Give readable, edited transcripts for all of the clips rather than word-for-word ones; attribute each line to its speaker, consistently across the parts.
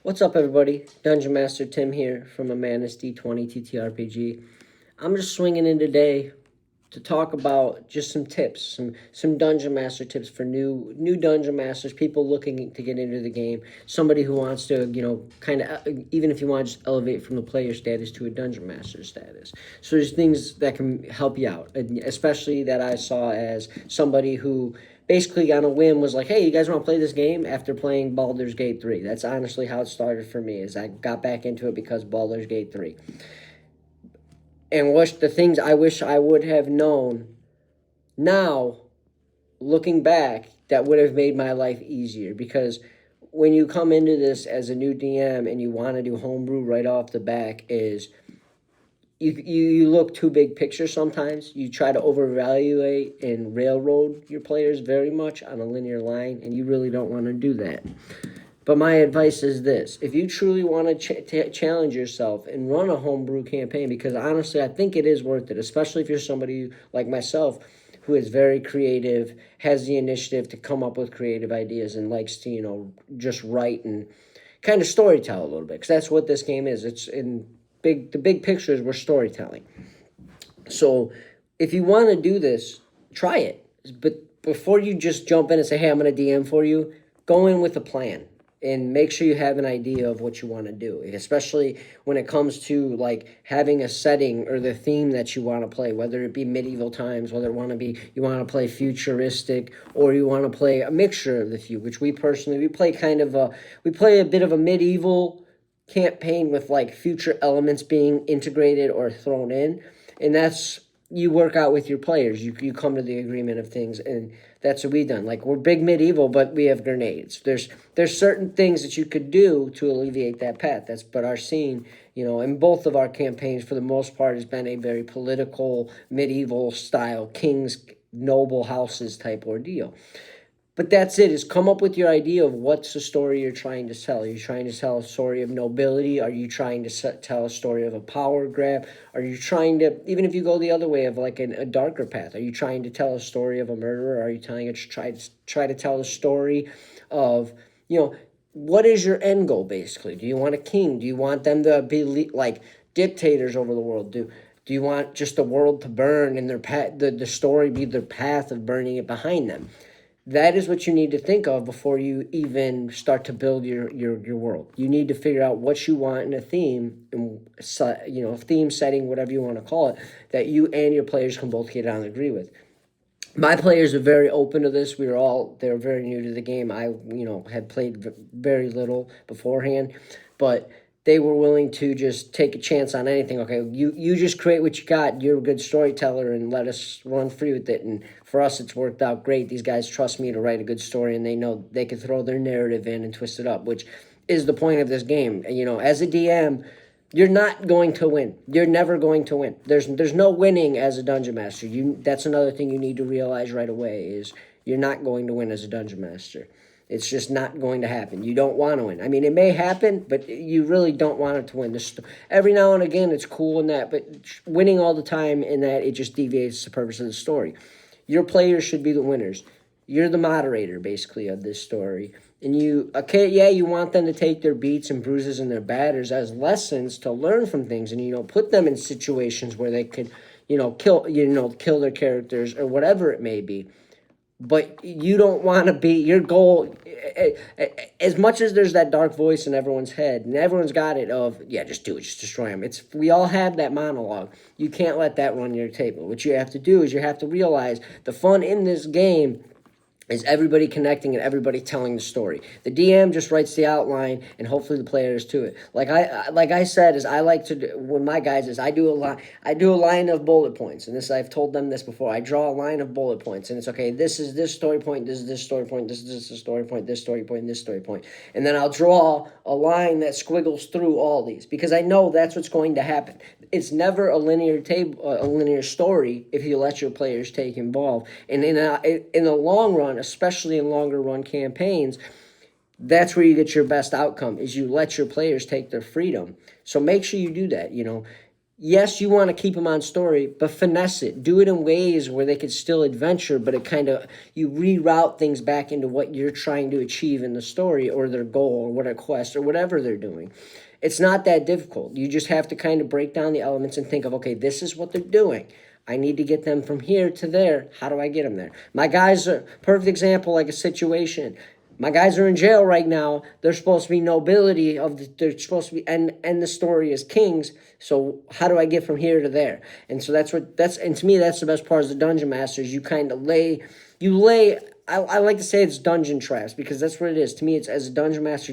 Speaker 1: What's up, everybody? Dungeon Master Tim here from Amanus D20 Ttrpg. I'm just swinging in today to talk about just some tips, some Dungeon Master tips for new Dungeon Masters, people looking to get into the game, somebody who wants to, kind of, even if you want to just elevate from the player status to a Dungeon Master status. So there's things that can help you out, especially that I saw as somebody who basically on a whim was like, hey, you guys want to play this game after playing Baldur's Gate 3. That's honestly how it started for me, is I got back into it because Baldur's Gate 3. And the things I wish I would have known now, looking back, that would have made my life easier. Because when you come into this as a new DM and you want to do homebrew right off the back, is you look too big picture sometimes. You try to overvaluate and railroad your players very much on a linear line, and you really don't want to do that. But my advice is this. If you truly want to challenge yourself and run a homebrew campaign, because honestly, I think it is worth it, especially if you're somebody like myself who is very creative, has the initiative to come up with creative ideas, and likes to, just write and kind of storytell a little bit. Because that's what this game is. It's the big picture is we're storytelling. So if you want to do this, try it. But before you just jump in and say, hey, I'm going to DM for you, go in with a plan. And make sure you have an idea of what you want to do, especially when it comes to like having a setting or the theme that you want to play, whether it be medieval times, whether you want to play futuristic, or you want to play a mixture of the few, which we play we play a bit of a medieval campaign with like future elements being integrated or thrown in. And that's, you work out with your players. You come to the agreement of things, and that's what we've done. Like, we're big medieval, but we have grenades. There's certain things that you could do to alleviate that path. But our scene, in both of our campaigns, for the most part, has been a very political, medieval style, kings, noble houses type ordeal. But that's it, is come up with your idea of what's the story you're trying to tell. Are you trying to tell a story of nobility? Are you trying to tell a story of a power grab? Are you trying to, even if you go the other way of like a darker path, are you trying to tell a story of a murderer? Are you try to tell a story of, what is your end goal, basically? Do you want a king? Do you want them to be like dictators over the world? Do you want just the world to burn and the story be their path of burning it behind them? That is what you need to think of before you even start to build your world. You need to figure out what you want in a theme, and theme setting, whatever you want to call it, that you and your players can both get on and agree with. My players are very open to this. They're very new to the game. I, had played very little beforehand, but they were willing to just take a chance on anything. Okay, you just create what you got. You're a good storyteller, and let us run free with it. And for us, it's worked out great. These guys trust me to write a good story, and they know they can throw their narrative in and twist it up, which is the point of this game. As a DM, you're not going to win. You're never going to win. There's no winning as a dungeon master. That's another thing you need to realize right away, is you're not going to win as a dungeon master. It's just not going to happen. You don't want to win. I mean, it may happen, but you really don't want it to win. Every now and again, it's cool in that, but winning all the time in that, it just deviates the purpose of the story. Your players should be the winners. You're the moderator, basically, of this story. And you want them to take their beats and bruises and their batters as lessons to learn from things, and, put them in situations where they could, kill their characters or whatever it may be. But you don't want to be, your goal, as much as there's that dark voice in everyone's head, and everyone's got it of, yeah, just do it, just destroy them. We all have that monologue. You can't let that run your table. What you have to do is you have to realize the fun in this game is everybody connecting and everybody telling the story. The DM just writes the outline, and hopefully the player is to it. Like I said, is I like to do, with my guys, is I do a line of bullet points, and this, I've told them this before. I draw a line of bullet points, and it's okay. This is this story point. This is this story point. This is this story point. This story point. This story point. And then I'll draw a line that squiggles through all these, because I know that's what's going to happen. It's never a linear story if you let your players take involved. And in the long run, especially in longer run campaigns, that's where you get your best outcome, is you let your players take their freedom. So make sure you do that. yes, you want to keep them on story, but finesse it. Do it in ways where they could still adventure, but it kind of, you reroute things back into what you're trying to achieve in the story or their goal or what a quest or whatever they're doing. It's not that difficult. You just have to kind of break down the elements and think of, okay, this is what they're doing. I need to get them from here to there. How do I get them there? My guys are perfect example, like a situation. My guys are in jail right now. They're supposed to be nobility they're supposed to be end the story as kings. So how do I get from here to there? And so and to me that's the best part of the dungeon masters. You kind of lay I like to say it's dungeon traps because that's what it is. To me, it's as a dungeon master,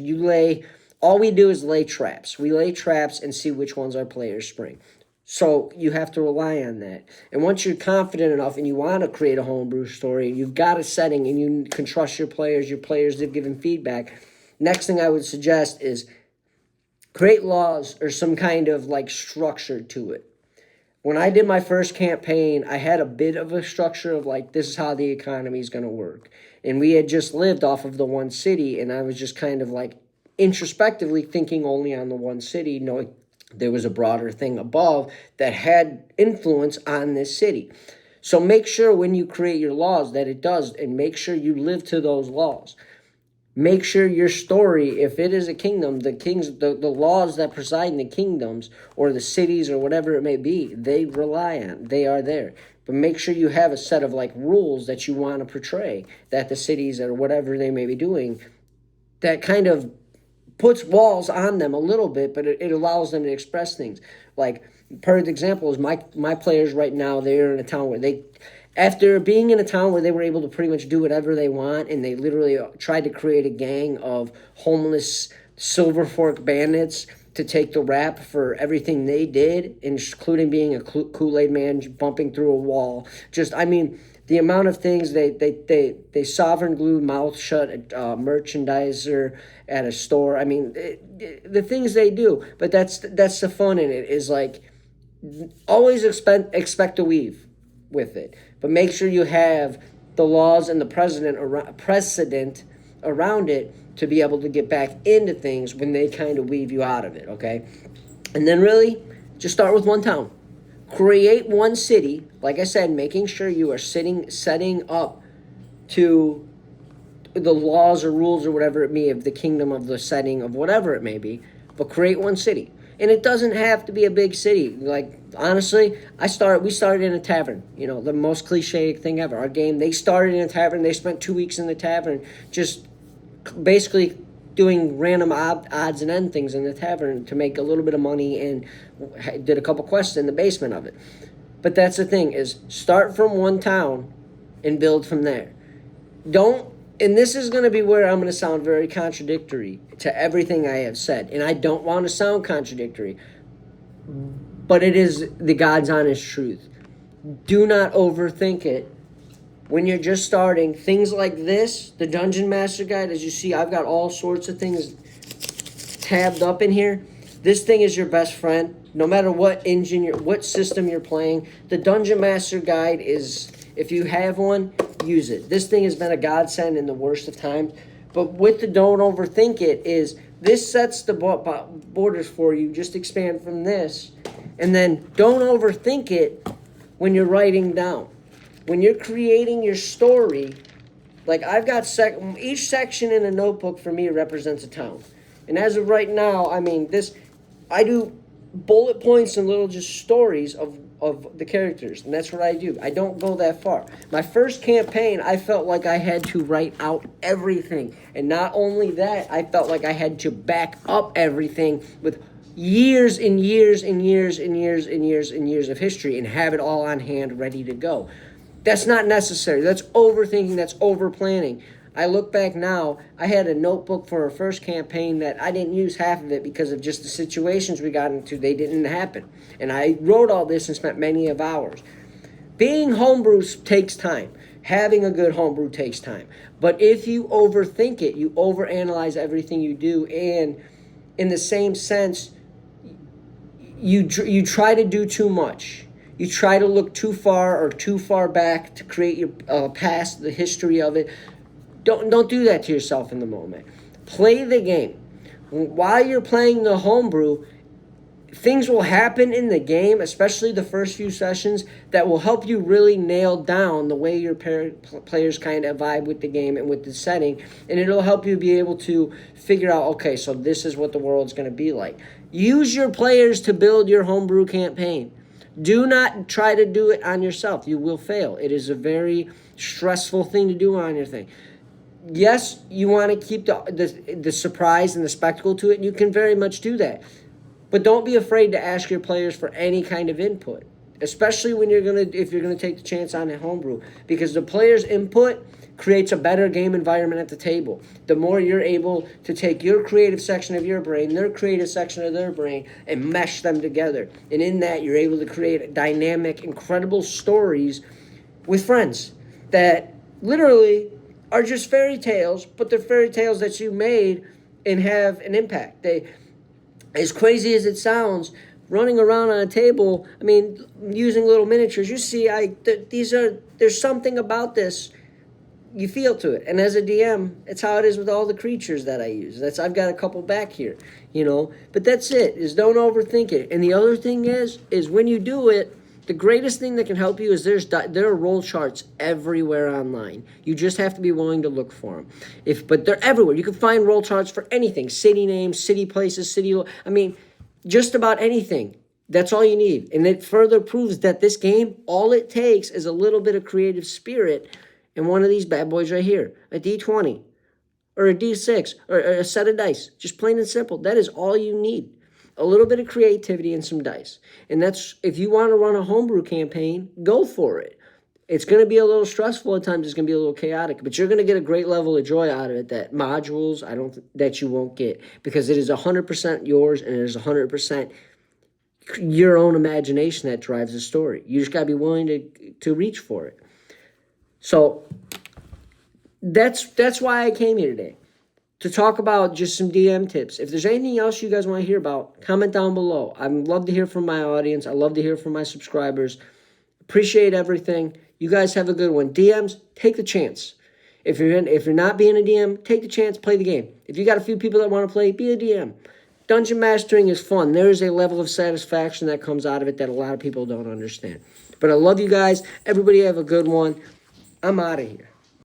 Speaker 1: all we do is lay traps. We lay traps and see which ones our players spring. So you have to rely on that. And once you're confident enough and you want to create a homebrew story, you've got a setting and you can trust your players have given feedback. Next thing I would suggest is create laws or some kind of like structure to it. When I did my first campaign, I had a bit of a structure of like, this is how the economy is going to work. And we had just lived off of the one city, and I was just kind of like introspectively thinking only on the one city, knowing there was a broader thing above that had influence on this city. So make sure when you create your laws that it does, and make sure you live to those laws. Make sure your story, if it is a kingdom, the laws that preside in the kingdoms or the cities or whatever it may be, they rely on, they are there. But make sure you have a set of like rules that you want to portray, that the cities or whatever they may be doing, that kind of puts walls on them a little bit, but it allows them to express things. Like, perfect example is my players right now, they're in a town where after being in a town where they were able to pretty much do whatever they want, and they literally tried to create a gang of homeless Silver Fork bandits to take the rap for everything they did, including being a Kool-Aid man bumping through a wall. The amount of things they sovereign glued mouth shut merchandiser at a store. The things they do, but that's the fun in it, is like always expect to weave with it, but make sure you have the laws and the precedent around it to be able to get back into things when they kind of weave you out of it, okay? And then really, just start with one town. Create one city, like I said, making sure you are setting up to the laws or rules or whatever it may be of the kingdom, of the setting of whatever it may be, but create one city. And it doesn't have to be a big city. Like, honestly, we started in a tavern. You know, the most cliche thing ever. Our game, they started in a tavern. They spent 2 weeks in the tavern just basically doing random odds and end things in the tavern to make a little bit of money, and did a couple quests in the basement of it. But that's the thing, is start from one town and build from there. And this is going to be where I'm going to sound very contradictory to everything I have said. And I don't want to sound contradictory, but it is the God's honest truth. Do not overthink it. When you're just starting, things like this, the Dungeon Master Guide, as you see, I've got all sorts of things tabbed up in here. This thing is your best friend. No matter what what system you're playing, the Dungeon Master Guide is, if you have one, use it. This thing has been a godsend in the worst of times. But with the don't overthink it, is this sets the borders for you. Just expand from this. And then don't overthink it when you're writing down. When you're creating your story, like I've got each section in a notebook for me represents a town. And as of right now, I do bullet points and little just stories of the characters, and that's what I do. I don't go that far. My first campaign, I felt like I had to write out everything. And not only that, I felt like I had to back up everything with years and years and years and years and years and years of history and have it all on hand ready to go. That's not necessary. That's overthinking. That's over-planning. I look back now, I had a notebook for our first campaign that I didn't use half of it because of just the situations we got into. They didn't happen. And I wrote all this and spent many of hours. Being homebrew takes time. Having a good homebrew takes time. But if you overthink it, you overanalyze everything you do, and in the same sense, you try to do too much. You try to look too far or too far back to create your past, the history of it. Don't do that to yourself in the moment. Play the game. While you're playing the homebrew, things will happen in the game, especially the first few sessions, that will help you really nail down the way your players kind of vibe with the game and with the setting, and it'll help you be able to figure out, okay, so this is what the world's going to be like. Use your players to build your homebrew campaign. Do not try to do it on yourself. You will fail. It is a very stressful thing to do on your thing. Yes, you want to keep the surprise and the spectacle to it, and you can very much do that. But don't be afraid to ask your players for any kind of input, especially when if you're gonna take the chance on a homebrew, because the players' input creates a better game environment at the table. The more you're able to take your creative section of your brain, their creative section of their brain, and mesh them together. And in that, you're able to create dynamic, incredible stories with friends that literally are just fairy tales, but they're fairy tales that you made and have an impact. As crazy as it sounds, running around on a table, I mean, using little miniatures, you see, there's something about this. You feel to it. And as a DM, it's how it is with all the creatures that I use. I've got a couple back here, But that's it, is don't overthink it. And the other thing is when you do it, the greatest thing that can help you is there are roll charts everywhere online. You just have to be willing to look for them. But they're everywhere. You can find roll charts for anything. City names, city places, just about anything. That's all you need. And it further proves that this game, all it takes is a little bit of creative spirit in one of these bad boys right here. A D20 or a D6 or a set of dice. Just plain and simple. That is all you need. A little bit of creativity and some dice. And that's, if you want to run a homebrew campaign, go for it. It's going to be a little stressful at times. It's going to be a little chaotic, but you're going to get a great level of joy out of it that that you won't get, because it is 100% yours, and it is 100% your own imagination that drives the story. You just got to be willing to reach for it. So that's why I came here today, to talk about just some DM tips. If there's anything else you guys want to hear about, comment down below. I'd love to hear from my audience. I love to hear from my subscribers. Appreciate everything. You guys have a good one. DMs, take the chance. If you're not being a DM, take the chance, play the game. If you got a few people that want to play, be a DM. Dungeon mastering is fun. There is a level of satisfaction that comes out of it that a lot of people don't understand. But I love you guys. Everybody have a good one. I'm out of here.